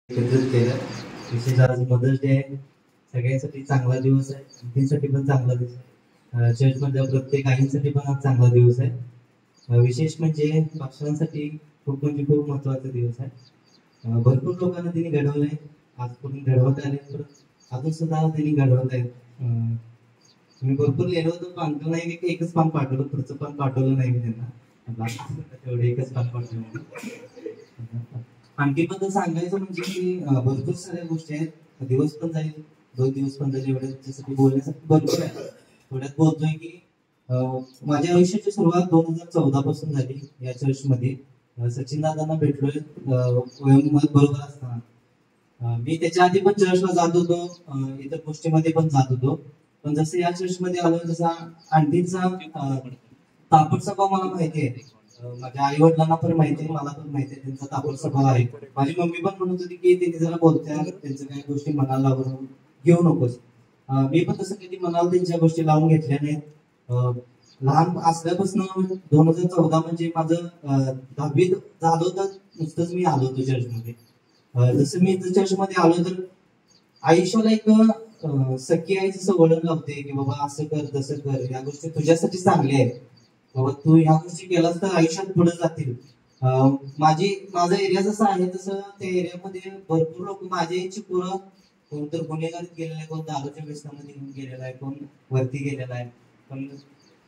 एकत्रित केलं. विशेष आज मदर्स डे आहे. सगळ्यांसाठी चांगला दिवस आहे. मुलींसाठी पण चांगला दिवस आहे. चर्चमधल्या प्रत्येक आईंसाठी पण आज चांगला दिवस आहे. विशेष म्हणजे पास्टरांसाठी खूप म्हणजे खूप महत्वाचा दिवस आहे. भरपूर लोकांना त्यांनी घडवलंय. आज कोणी घडवत आले तर अजून सुद्धा त्यांनी घडवत आहेत. मी भरपूर लिहिलं होतं, पान नाही एकच पान पाठवलं, पुढचं पान पाठवलं नाही मी त्यांना. तेवढे एकच पान पाठवलं. आणखी बद्दल सांगायचं म्हणजे की भरपूर साऱ्या गोष्टी आहेत. दिवस पण जाईल, 2 दिवस पण जाईल, एवढ्या त्याच्यासाठी बोलण्यासाठी भरपूर आहे. थोड्यात बोलतोय की माझ्या आयुष्याची सुरुवात 2014 पासून झाली या चर्चमध्ये. सचिन दादांना भेटलोय बरोबर असताना. मी त्याच्या आधी पण चर्चला जात होतो, इतर गोष्टीमध्ये पण जात होतो. पण जसं या चर्चमध्ये आलो तसा आणखीचा तापट स्वभाव मला माहिती आहे. माझ्या आई वडिलांना पण माहिती आहे, मला पण माहिती आहे त्यांचा तापट स्वभाव आहे. माझी मम्मी पण म्हणत होती की त्यांनी जरा बोलत्या, त्यांच्या काही गोष्टी मनाला लावून घेऊ नकोस. मी पण तसं कधी मनाला त्यांच्या गोष्टी लावून घेतल्या नाहीत. लहान असल्यापासून 2014 म्हणजे माझं 10वी झालं तर नुसतंच मी आलो होतो चर्चमध्ये. जसं मी चर्चमध्ये आलो तर आयुष्याला एक सखी आई जसं वळण लावते की बाबा असं कर तसं कर, या गोष्टी तुझ्यासाठी चांगल्या आहेत, बाबा तू ह्या गोष्टी केलास तर आयुष्यात पुढे जातील. माझा एरिया जसा आहे तसं त्या एरियामध्ये भरपूर लोक माझ्या याची पुरं कोण तर गुन्हेगारीत गेलेला आहे, कोण दारूच्या व्यसनामध्ये घेऊन गेलेला आहे, कोण वरती गेलेला आहे. पण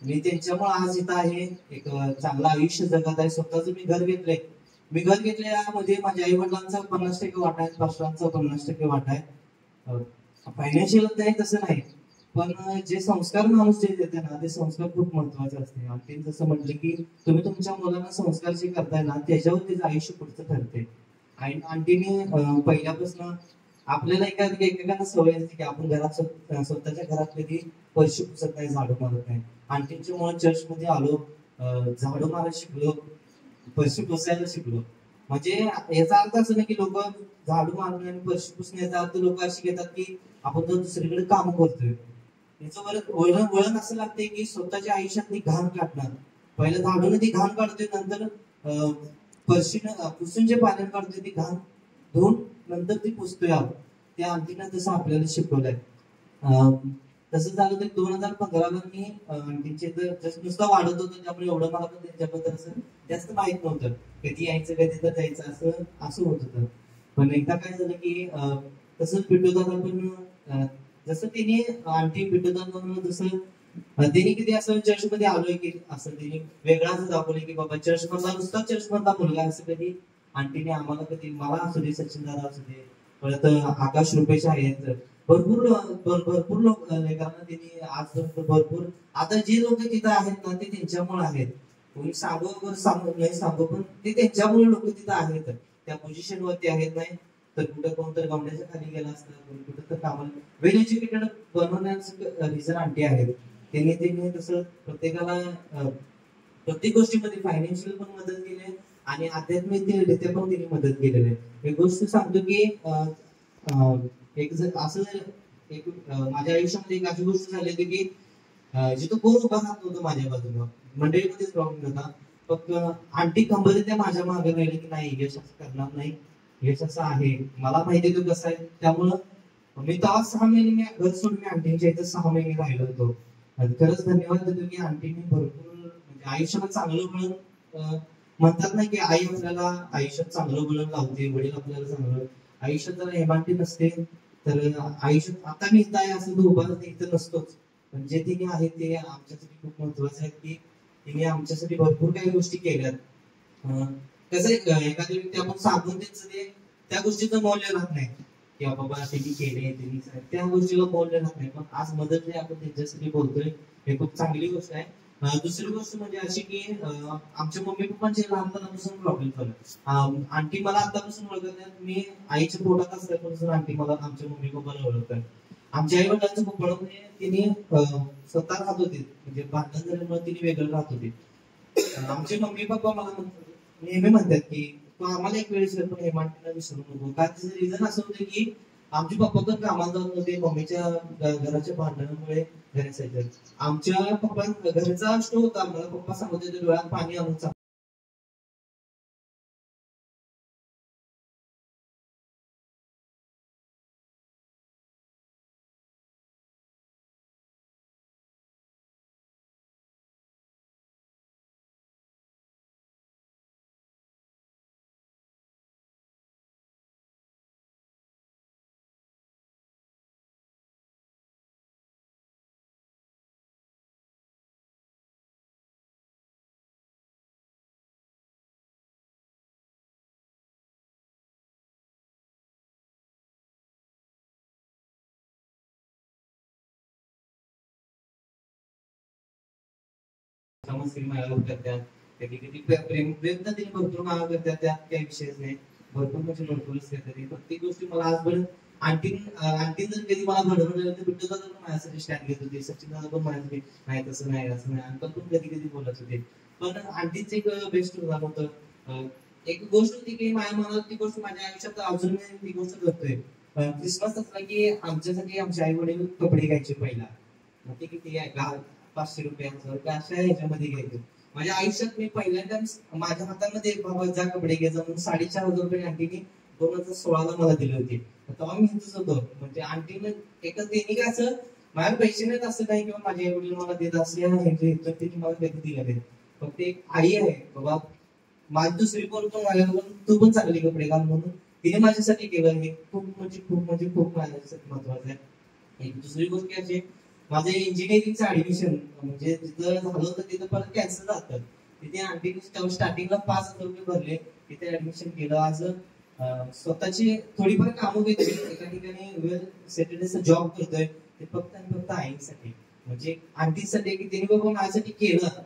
मी त्यांच्यामुळे आज इथं आहे, एक चांगलं आयुष्य जगत आहे. स्वतःच मी घर घेतलंय. मी घर घेतल्यामध्ये माझ्या आई वडिलांचा 50% वाटा आहे, पास्टरांचा 50% वाटा आहे. फायनान्शियल नाही तसं नाही, पण जे संस्कार माणूस जे देते ना, ते संस्कार खूप महत्वाचे असते. आणि जसं म्हटलं की तुम्ही तुमच्या मुलांना संस्कार जे करताय ना, त्याच्यावर त्याचं आयुष्य पुढचं ठरते. आणि आणखीने पहिल्यापासून आपल्याला एकेकांना सवय असते की आपण घरात स्वतःच्या घरात कधी पैसे पुसत नाही, झाडू मारत नाही. आणखीनच्यामुळे चर्चमध्ये आलो, झाडू मारायला शिकलो, पैसे पुसायला शिकलो. म्हणजे याचा अर्थ असं नाही की लोक झाडू मारून आणि पैसे पुसण्याचा अर्थ लोक अशी घेतात की आपण तर दुसरीकडे काम करतोय. याचं वळण असं लागते की स्वतःच्या आयुष्यात ती घाण काढणार. पहिलं झाडून ती घाण काढतोय, नंतर पुसून जे पाण्यात काढतोय ती घाण धुवून नंतर ती पुसतोय आपण. त्या आणखीन तसं आपल्याला शिकवलंय. तसं झालं तर 2015ला मी आणखीनचे जस्ट नुसतं वाढत होतं, त्यामुळे एवढं मला पण त्यांच्याबद्दल असं जास्त माहित नव्हतं. कधी यायचं कधी तर जायचं असं होत होतं. पण एकदा काय झालं की तसंच पिठोदादा पण जसं त्यांनी आणखी पिठोदादा जसं त्यांनी कधी असं चर्चमध्ये आलोय की असं त्यांनी वेगळा असं दाखवलंय की बाबा चर्च मधला नुसता चर्च मधला मुलगा असं कधी आणखीने आम्हाला कधी, मला असू दे, सचिन दादा असू दे, परत आकाश रुपेश आहेत, भरपूर लोक लेकरांना त्यांनी आजपर्यंत भरपूर, आता जे लोक तिथं आहेत ना ते त्यांच्यामुळे आहेत. कोणी सांगू नाही सांगू, पण ते त्यांच्यामुळे लोक तिथं आहेत, त्या पोझिशन वरती आहेत. नाही तर कुठं कोण तर गमड्याच्या खाली गेला असतं, कुठं तर कामाला वेल एज्युकेटेड बनवण्याचं रिझन आणखी आहेत. त्यांनी तसं प्रत्येकाला प्रत्येक गोष्टीमध्ये फायनान्शियल पण मदत केली आहे आणि आध्यात्मिकरित्या पण त्यांनी मदत केलेली आहे. एक गोष्ट सांगतो की माझ्या आयुष्यामध्ये एक अशी गोष्ट झाली होती की जिथं कोण उभा राहत नव्हतं माझ्या बाजूला, मंडळीमध्येच प्रॉब्लेम होता. फक्त आंटी खंबरीत्या माझ्या मागे राहिले की नाही, यश असं करणार नाही, यश असं आहे, मला माहिती तो कसं आहे. त्यामुळं मी तेव्हा 6 महिने मी घर सोडून मी आंटीच्या इथं 6 महिने राहिलो होतो. आणि खरंच धन्यवाद देतो की आंटीने भरपूर म्हणजे आयुष्याला चांगलं वळण, म्हणतात ना की आई आपल्याला आयुष्यात चांगलं वळण लावते, वडील आपल्याला चांगलं आयुष्यात जर हेमांटी नसते तर आयुष्यात आता मी इथं आहे असं तो उभा इथं नसतोच. पण जे तिने आहे ते आमच्यासाठी खूप महत्वाचं आहे की तिने आमच्यासाठी भरपूर काही गोष्टी केल्यात. कसं एखादी व्यक्ती आपण सांगून त्या गोष्टीचं मौल्य राहत नाही की बाबा त्यांनी केले, त्यांनी त्या गोष्टीला मौल्य राहत नाही. पण आज मदत आपण त्यांच्यासाठी बोलतोय, हे खूप चांगली गोष्ट आहे. दुसरी गोष्ट म्हणजे अशी की आमच्या मम्मी पप्पांचे लहानपणापासून प्रॉब्लेम झाला. आणखी मला आतापासून ओळखतात, मी आईच्या पोटात असल्यापासून आणखी मला आमच्या मम्मी पप्पाला ओळखतात. आमच्या आई वडिलांचं पप्पा म्हणजे तिने स्वतः राहत होते, म्हणजे भांडण झाल्यामुळे तिने वेगळं राहत होते. आमचे मम्मी पप्पा मला नेहमी म्हणतात की तू आम्हाला एक वेळेस पण हेमांटीला विसरू नको. कारण त्याचं रिझन असं होतं की आमचे पप्पा पण कामाला जात होते, मम्मीच्या घराच्या भांडणामुळे घरी असायचं. आमच्या पप्पा घरचा स्टोव होता, मला पप्पा सांगत होते डोळ्यात पाणी आणून मस्करी माझ्यावर करतात, कधी कधी प्रेम प्रयत्न तिने भरपूर मला करतात, त्यात काही विषयच नाही, भरपूर म्हणजे भरपूरच करतात. प्रत्येक गोष्टी मला आजपर्यंत आणखीन जर कधी मला भडभड तर बिट्टू दादा पण माझ्यासाठी स्टँड घेत होते, सचिन दादा पण माझ्यासाठी नाही तसं नाही असं नाही, अंकल पण कधी कधी बोलत होते. पण आणखीच एक बेस्ट उदाहरण होतं. एक गोष्ट होती की माझ्या मनात ती गोष्ट माझ्या आयुष्यात अजून मी ती गोष्ट करतोय. क्रिसमस असला की आमच्यासाठी आमचे आई वडील कपडे घ्यायचे पहिला, मग ते किती आहे 500 रुपये 1000 अशा ह्याच्यामध्ये घ्यायचे. माझ्या आयुष्यात मी पहिल्यांदा माझ्या हातामध्ये बाबा जा कपडे घ्यायचा म्हणून 4500 रुपये आंटीने 2016ला मला दिले होते. तेव्हा मी हिंदूच होतो, म्हणजे आंटीने एकच त्यांनी काय असं माझ्या पैसे नाहीत असं नाही किंवा माझे आई वडील मला देत असले त्यांनी मला कधी दिले नाही. फक्त एक आई आहे बाबा माझी दुसरी कोण पण माझ्याकडून तू पण चांगले कपडे घाल म्हणून तिने माझ्यासाठी केलं, हे खूप माझ्यासाठी महत्वाचं आहे. एक दुसरी गोष्ट अशी, माझं इंजिनिअरिंगचं ऍडमिशन म्हणजे जिथं झालं होतं तिथं परत कॅन्सल झालं. तिथे आंटीने स्टार्टिंगला 5000 रुपये भरले, तिथे ऍडमिशन केलं. आज स्वतःची थोडीफार कामं घेतली, एका ठिकाणी वेल सेटल्ड जॉब करतोय, ते फक्त आणि फक्त आईसाठी म्हणजे आंटीसाठी की तिने बाबा माझ्यासाठी केलं.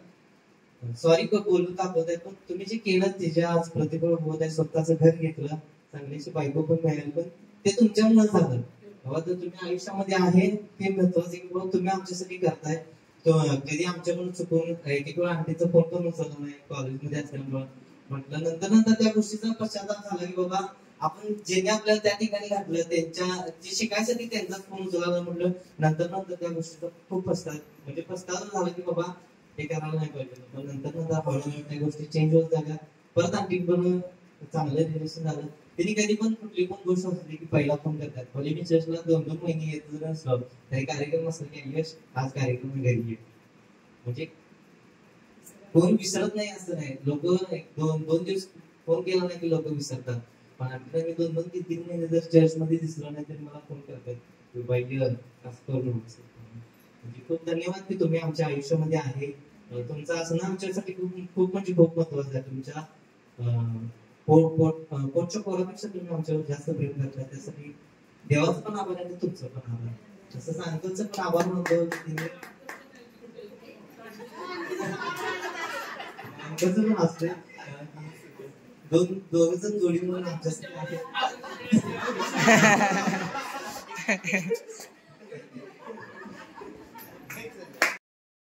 सॉरी बोलू दाखवत पण तुम्ही जे केलं त्याच्या आज प्रतिफळ होत आहे. स्वतःचं घर घेतलं, चांगलीशी बायको पण मिळेल, पण ते तुमच्यामुळे झालं. बाबा तर तुम्ही आयुष्यामध्ये आहे ते महत्वाचं की बाबा तुम्ही आमच्यासाठी करताय. कधी आमच्याकडून चुकून एक वेळा आंटीचा फोन पण उचलला नाही कॉलेजमध्ये असल्यामुळे, म्हटलं नंतर त्या गोष्टीचा पश्चाताप झाला की बाबा आपण ज्याने आपल्याला त्या ठिकाणी घातलं त्यांच्या जे शिकायसाठी त्यांचाच फोन उचलायला म्हटलं. नंतर त्या गोष्टीचा खूप पस्तावा झाला की बाबा हे करायला नाही पाहिजे. पण नंतर हळूहळू त्या गोष्टी चेंज होत झाल्या. परत आणखी पण चांगलं रिलेशन झालं. त्यांनी कधी पण कुठली पण गोष्ट असली की पहिला फोन करतात. म्हणजे मी चर्चला 2-2 महिने येत जर असलो तरी कार्यक्रम असला की यश आज कार्यक्रम घरी ये, म्हणजे कोण विसरत नाही असं नाही. लोक 2 दिवस फोन केला नाही की लोक विसरतात, पण आणखी मी 2-3 महिने जर चर्च मध्ये दिसलो नाही तरी मला फोन करतात बाई असं करू. म्हणजे खूप धन्यवाद की तुम्ही आमच्या आयुष्यामध्ये आहे. तुमचं असणं आमच्यासाठी खूप महत्वाचं आहे. तुमच्या पोटच्या पोरापेक्षा तुम्ही आमच्यावर जास्त प्रेम करता, त्यासाठी देवाचं पण आभार आहे आणि तुमचं पण आभार. तसंच अंकलचं पण आभार म्हणतो. अंकलचं पण असतंय, दोघ जण जोडी म्हणून आमच्यासाठी आहे.